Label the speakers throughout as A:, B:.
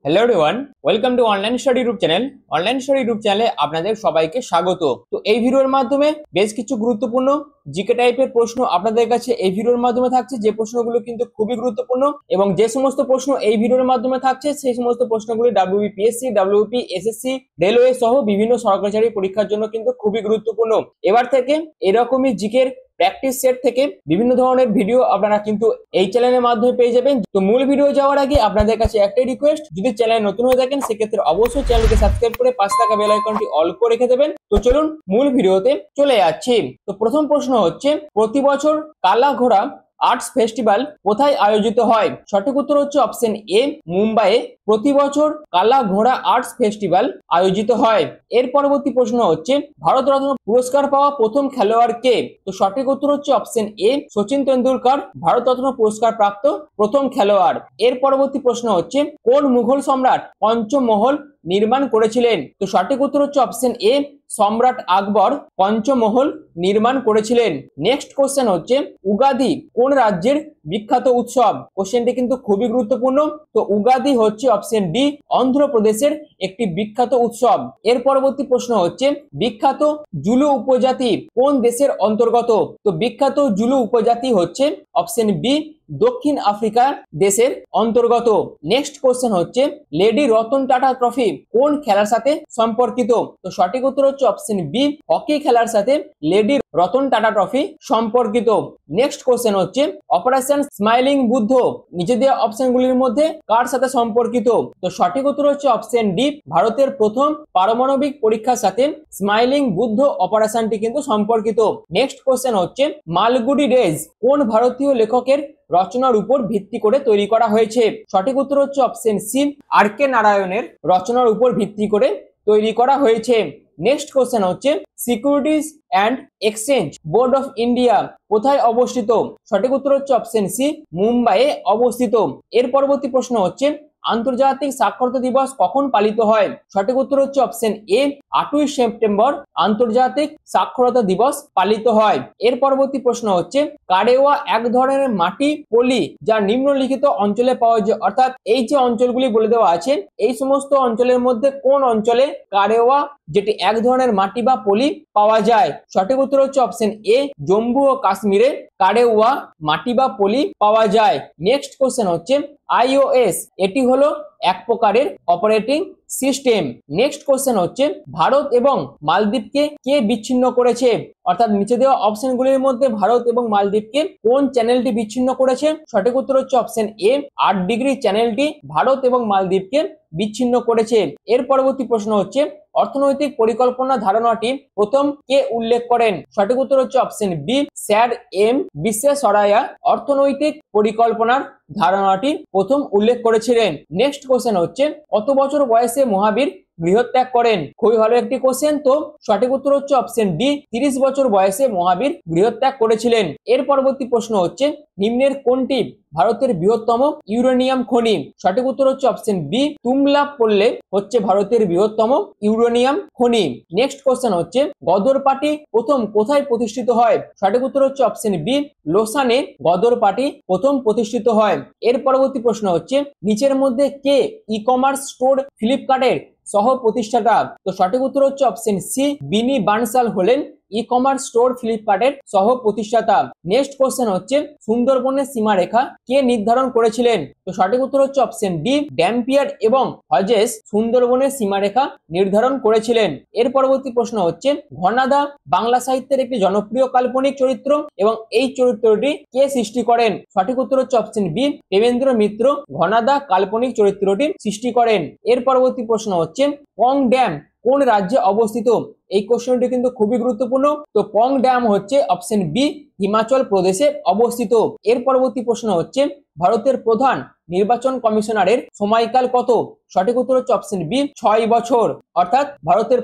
A: Hello everyone, welcome to online study group channel. Online study group চ্যানেলে আপনাদের সবাইকে স্বাগত। তো এই ভিডিওর মাধ্যমে বেশ কিছু গুরুত্বপূর্ণ জিকে টাইপের প্রশ্ন আপনাদের কাছে এই ভিডিওর মাধ্যমে থাকছে, যে প্রশ্নগুলো কিন্তু খুবই গুরুত্বপূর্ণ এবং যে সমস্ত প্রশ্ন এই ভিডিওর মাধ্যমে থাকছে সেই সমস্ত প্রশ্নগুলি ডাব্লিউবিপিএসসি, ডাব্লিউপি, এসএসসি, রেলওয়ে সহ বিভিন্ন সরকারি পরীক্ষার জন্য কিন্তু খুবই গুরুত্বপূর্ণ। এবার থেকে এরকমই জিকের প্র্যাকটিস সেট থেকে বিভিন্ন ধরনের ভিডিও আপনারা কিন্তু এই চ্যানেলের মাধ্যমে পেয়ে যাবেন। তো মূল ভিডিও যাওয়ার আগে আপনাদের কাছে একটাই রিকোয়েস্ট, যদি চ্যানেল নতুন হয়ে থাকেন সেক্ষেত্রে অবশ্যই চ্যানেলকে সাবস্ক্রাইব করে পাশে থাকা বেল আইকনটি অল করে রেখে দেবেন। তো চলুন মূল ভিডিওতে চলে যাচ্ছি। তো প্রথম প্রশ্ন হচ্ছে, প্রতি বছর কালা ঘোড়া আর্টস ফেস্টিভ্যাল কোথায় আয়োজিত হয়? সঠিক উত্তর হচ্ছে অপশন এ, মুম্বাইয়ে প্রতি বছর কালা ঘোড়া আর্টস ফেস্টিভ্যাল আয়োজিত হয়। এর পরবর্তী প্রশ্ন হচ্ছে, ভারতরত্ন পুরস্কার পাওয়া প্রথম খেলোয়াড় কে? তো সঠিক উত্তর হচ্ছে অপশন এ, সচিন তেন্ডুলকর ভারতরত্ন পুরস্কার প্রাপ্ত প্রথম খেলোয়াড়। এর পরবর্তী প্রশ্ন হচ্ছে, কোন মুঘল সম্রাট পঞ্চম মহল নির্মাণ করেছিলেন? তো সঠিক উত্তর হচ্ছে অপশন এ, সম্রাট আকবর পঞ্চমহল নির্মাণ করেছিলেন। নেক্সট কোশ্চেন হচ্ছে, উগাদি কোন রাজ্যের বিখ্যাত উৎসব? কোশ্চেনটি কিন্তু খুবই গুরুত্বপূর্ণ। তো উগাদি হচ্ছে অপশন ডি, অন্ধ্রপ্রদেশের একটি বিখ্যাত উৎসব। এর পরবর্তী প্রশ্ন হচ্ছে, বিখ্যাত জুলু উপজাতি কোন দেশের অন্তর্গত? তো বিখ্যাত জুলু উপজাতি হচ্ছে অপশন বি, দক্ষিণ আফ্রিকা দেশের অন্তর্গত। নেক্সট কোশ্চেন হচ্ছে, লেডি রতন টাটা ট্রফি কোন খেলার সাথে সম্পর্কিত? তো সঠিক উত্তর হচ্ছে অপশন বি, হকি খেলার সাথে লেডি রতন টাটা ট্রফি সম্পর্কিত। নেক্সট কোশ্চেন হচ্ছে, অপারেশন স্মাইলিং বুদ্ধ নিচে দেওয়া অপশনগুলির মধ্যে কার সাথে সম্পর্কিত? তো সঠিক উত্তর হচ্ছে অপশন ডি, ভারতের প্রথম পারমাণবিক পরীক্ষার সাথে স্মাইলিং বুদ্ধ অপারেশনটি কিন্তু সম্পর্কিত। নেক্সট কোশ্চেন হচ্ছে, মালগুডি ডেজ কোন ভারতীয় লেখকের রচনার উপর ভিত্তি করে তৈরি করা হয়েছে? সঠিক উত্তর হচ্ছে অপশন সি, আর কে নারায়ণের রচনার উপর ভিত্তি করে তৈরি করা হয়েছে। নেক্সট কোশ্চেন হচ্ছে, securities and exchange board of India কোথায় অবস্থিত? সঠিক উত্তর হচ্ছে অপশন সি, মুম্বাইয়ে অবস্থিত। এর পরবর্তী প্রশ্ন হচ্ছে, আন্তর্জাতিক সাক্ষরতা দিবস কখন পালিত হয়? সঠিক উত্তর হচ্ছে অপশন এ, 8ই সেপ্টেম্বর আন্তর্জাতিক সাক্ষরতা দিবস পালিত হয়। এর পরবর্তী প্রশ্ন হচ্ছে, কারেওয়া এক ধরনের মাটি পলি যা নিম্নলিখিত অঞ্চলে পাওয়া যায়, অর্থাৎ এই যে অঞ্চলগুলি বলে দেওয়া আছে এই সমস্ত অঞ্চলের মধ্যে কোন অঞ্চলে কারেওয়া যেটি এক ধরনের মাটি বা পলি পাওয়া যায়? সঠিক উত্তর হচ্ছে অপশন এ, জম্মু ও কাশ্মীরে কারেওয়া মাটি বা পলি পাওয়া যায়। নেক্সট কোশ্চেন হচ্ছে, iOS এটি হলো এক প্রকারের অপারেটিং সিস্টেম। নেক্সট কোশ্চেন হচ্ছে, ভারত এবং মালদ্বীপকে কে বিচ্ছিন্ন করেছে? অর্থাৎ নিচে দেওয়া অপশনগুলির মধ্যে ভারত এবং মালদ্বীপকে কোন চ্যানেলটি বিচ্ছিন্ন করেছে? সঠিক উত্তর হচ্ছে অপশন এ, 8 ডিগ্রি চ্যানেলটি ভারত এবং মালদ্বীপকে বিচ্ছিন্ন করেছে। এর পরবর্তী প্রশ্ন হচ্ছে, অর্থনৈতিক পরিকল্পনা ধারণাটি প্রথম কে উল্লেখ করেন? সঠিক উত্তর হচ্ছে অপশন বি, স্যার এম বিশ্বেশ্বরাইয়া অর্থনৈতিক পরিকল্পনার ধারণাটি প্রথম উল্লেখ করেছিলেন। নেক্সট কোশ্চেন হচ্ছে, কত বছর বয়সে মহাবীর গৃহত্যাগ করেন? খুবই ভালো একটি কোশ্চেন। তো সঠিক উত্তর হচ্ছে অপশন ডি, 30 বছর বয়সে মহাবীর গৃহত্যাগ করেছিলেন। এর পরবর্তী প্রশ্ন হচ্ছে, নিম্নের কোনটি ভারতের বৃহত্তম ইউরেনিয়াম খনি? সঠিক উত্তর হচ্ছে অপশন বি, তুমলা পল্লে হচ্ছে ভারতের বৃহত্তম ইউরেনিয়াম খনি। নেক্সট কোশ্চেন হচ্ছে, গদর পার্টি প্রথম কোথায় প্রতিষ্ঠিত হয়? সঠিক উত্তর হচ্ছে অপশন বি, লোসানে গদর পার্টি প্রথম প্রতিষ্ঠিত হয়। এর পরবর্তী প্রশ্ন হচ্ছে, নিচের মধ্যে কে ই কমার্স স্টোর ফ্লিপকার্টের সহ প্রতিষ্ঠাতা? তো সঠিক উত্তর হচ্ছে অপশন সি, বিনি বানসাল হলেন ই কমার্স স্টোর ফ্লিপকার্টের সহ প্রতিষ্ঠাতা। নেক্সট কোশ্চেন হচ্ছে, সুন্দরবনের সীমারেখা কে নির্ধারণ করেছিলেন? তো সঠিক উত্তর হচ্ছে অপশন ডি, ড্যাম্পিয়ার এবং হজেস সুন্দরবনের সীমারেখা নির্ধারণ করেছিলেন। এর পরবর্তী প্রশ্ন হচ্ছে, ঘনাদা বাংলা সাহিত্যের একটি জনপ্রিয় কাল্পনিক চরিত্র এবং এই চরিত্রটি কে সৃষ্টি করেন? সঠিক উত্তর হচ্ছে অপশন বি, দেবেন্দ্র মিত্র ঘনাদা কাল্পনিক চরিত্রটি সৃষ্টি করেন। এর পরবর্তী প্রশ্ন হচ্ছে, পং ড্যাম কোন রাজ্যে অবস্থিত? এই কোশ্চেনটি কিন্তু খুবই গুরুত্বপূর্ণ। তো পং ড্যাম হচ্ছে অপশন বি, হিমাচল প্রদেশে অবস্থিত। এর পরবর্তী প্রশ্ন হচ্ছে, ভারতের প্রধান নির্বাচন কমিশনারের সময়কাল কত? সঠিক উত্তর হচ্ছে অপশন বি, 6 বছর। অর্থাৎ ভারতের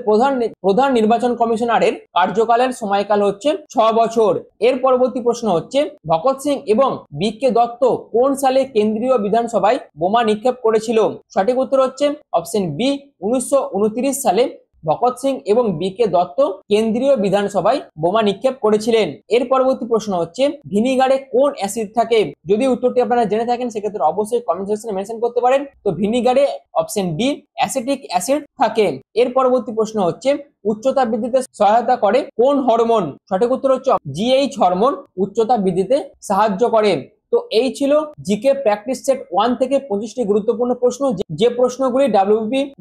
A: প্রধান নির্বাচন কমিশনারের কার্যকালের সময়কাল হচ্ছে 6 বছর। এর পরবর্তী প্রশ্ন হচ্ছে, ভগৎ সিং এবং বি.কে দত্ত কোন সালে কেন্দ্রীয় বিধানসভায় বোমা নিক্ষেপ করেছিল? সঠিক উত্তর হচ্ছে অপশন বি, 1929 সালে ভগৎ সিং এবং বি কে দত্ত কেন্দ্রীয় বিধানসভায় বোমা নিক্ষেপ করেছিলেন? এর পরবর্তী প্রশ্ন হচ্ছে ভিনিগারে কোন অ্যাসিড থাকে? যদি উত্তরটি আপনারা জেনে থাকেন সেক্ষেত্রে অবশ্যই কমেন্ট সেকশনে মেনশন করতে পারেন। তো ভিনিগারে অপশন ডি অ্যাসিটিক অ্যাসিড থাকে। এর পরবর্তী প্রশ্ন হচ্ছে উচ্চতা বৃদ্ধিতে সহায়তা করে কোন হরমোন? সঠিক উত্তর হচ্ছে জিএইচ হরমোন উচ্চতা বৃদ্ধিতে সাহায্য করে। তো এই ছিল জিকে প্র্যাকটিস সেট 1 থেকে 25টি গুরুত্বপূর্ণ প্রশ্ন, যে প্রশ্নগুলি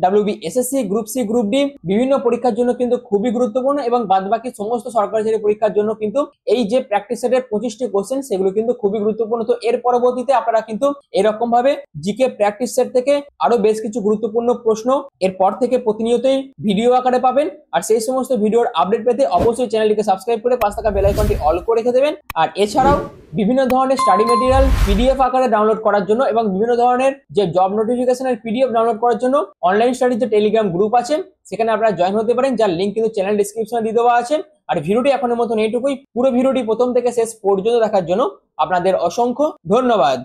A: WB SSC, group C, group D বিভিন্ন পরীক্ষার জন্য কিন্তু খুবই গুরুত্বপূর্ণ এবং বাদবাকি সমস্ত সরকারি চাকরি পরীক্ষার জন্য কিন্তু এই যে প্র্যাকটিস সেটের 25টি কোশ্চেন সেগুলো কিন্তু খুবই গুরুত্বপূর্ণ। তো এর পরবর্তীতে আপনারা কিন্তু এরকম ভাবে জিকে প্র্যাকটিস সেট থেকে আরো বেশ কিছু গুরুত্বপূর্ণ প্রশ্ন এরপর থেকে প্রতিনিয়তই ভিডিও আকারে পাবেন। আর সেই সমস্ত ভিডিওর আপডেট পেতে অবশ্যই চ্যানেলটিকে সাবস্ক্রাইব করে পাশে থাকা বেল আইকনটি অল করে রেখে দেবেন। আর এছাড়াও বিভিন্ন ধরনের স্টাডি মেটেরিয়াল পিডিএফ আকারে ডাউনলোড করার জন্য এবং বিভিন্ন ধরনের যে জব নোটিফিকেশনের পিডিএফ ডাউনলোড করার জন্য অনলাইন স্টাডির যে টেলিগ্রাম গ্রুপ আছে সেখানে আপনারা জয়েন হতে পারেন, যার লিংক কিন্তু চ্যানেল ডিসক্রিপশনে দিয়ে দেওয়া আছে। আর ভিডিওটি এখনের মতন এইটুকুই। পুরো ভিডিওটি প্রথম থেকে শেষ পর্যন্ত দেখার জন্য আপনাদের অসংখ্য ধন্যবাদ।